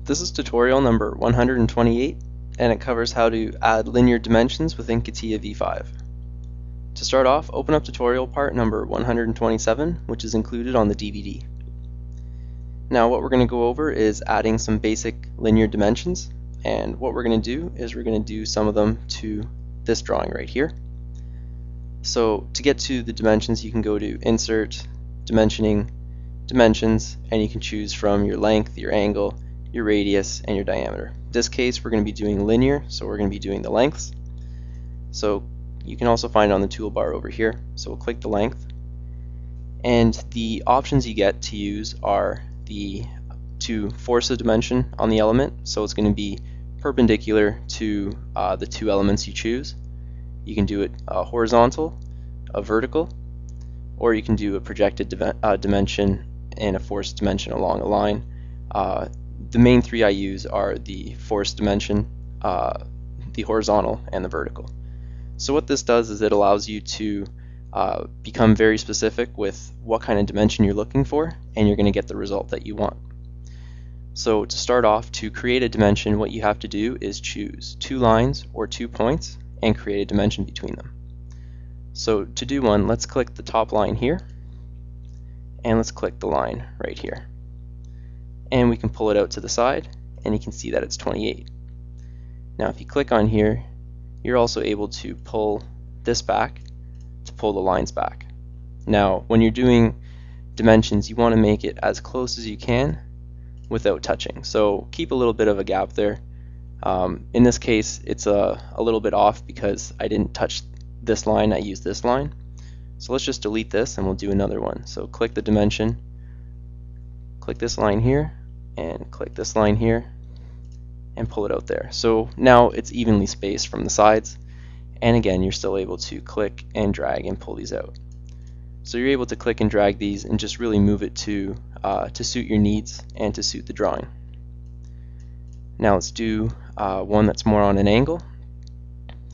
This is tutorial number 128, and it covers how to add linear dimensions within CATIA v5. To start off, open up tutorial part number 127, which is included on the DVD. Now what we're going to go over is adding some basic linear dimensions, and what we're going to do is we're going to do some of them to this drawing right here. So to get to the dimensions, you can go to Insert, Dimensioning, Dimensions, and you can choose from your length, your angle, your radius, and your diameter. In this case, we're going to be doing linear, so we're going to be doing the lengths. So you can also find it on the toolbar over here. So we'll click the length, and the options you get to use are to force a dimension on the element, so it's going to be perpendicular to the two elements you choose. You can do it horizontal, a vertical, or you can do a projected dimension and a forced dimension along a line. The main three I use are the forced dimension, the horizontal, and the vertical. So what this does is it allows you to become very specific with what kind of dimension you're looking for, and you're going to get the result that you want. So to start off, to create a dimension, what you have to do is choose two lines or 2 points and create a dimension between them. So to do one, let's click the top line here, and let's click the line right here. And we can pull it out to the side, and you can see that it's 28. Now if you click on here, you're also able to pull this back to pull the lines back. Now when you're doing dimensions, you want to make it as close as you can without touching. So keep a little bit of a gap there. In this case, it's a little bit off because I didn't touch this line, I used this line. So let's just delete this and we'll do another one. So click the dimension, click this line here, and click this line here, and pull it out there. So now it's evenly spaced from the sides, and again you're still able to click and drag and pull these out. So you're able to click and drag these and just really move it to suit your needs and to suit the drawing. Now let's do one that's more on an angle.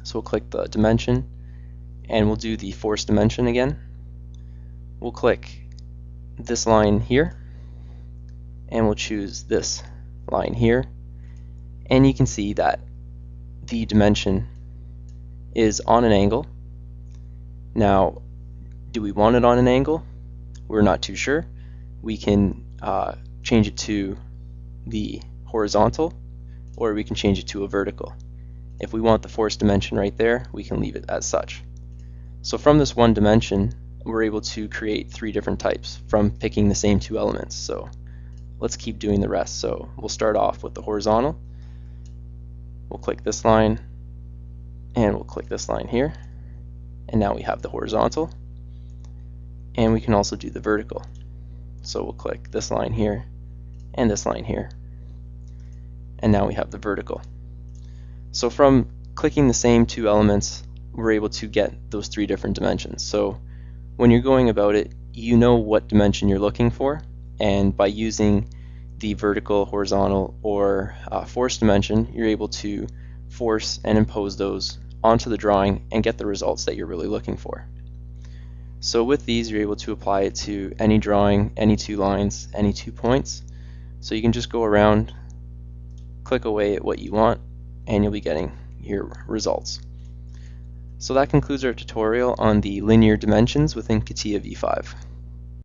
So we'll click the dimension, and we'll do the forced dimension again. We'll click this line here, and we'll choose this line here, and you can see that the dimension is on an angle. Now, do we want it on an angle? We're not too sure. We can change it to the horizontal, or we can change it to a vertical. If we want the forced dimension right there, we can leave it as such. So from this one dimension, we're able to create 3 different types from picking the same 2 elements. So let's keep doing the rest. So we'll start off with the horizontal. We'll click this line, and we'll click this line here, and now we have the horizontal. And we can also do the vertical. So we'll click this line here and this line here, and now we have the vertical. So from clicking the same 2 elements, we're able to get those 3 different dimensions. So when you're going about it, you know what dimension you're looking for, and by using the vertical, horizontal, or forced dimension, you're able to force and impose those onto the drawing and get the results that you're really looking for. So with these, you're able to apply it to any drawing, any 2 lines, any 2 points. So you can just go around, click away at what you want, and you'll be getting your results. So that concludes our tutorial on the linear dimensions within CATIA v5.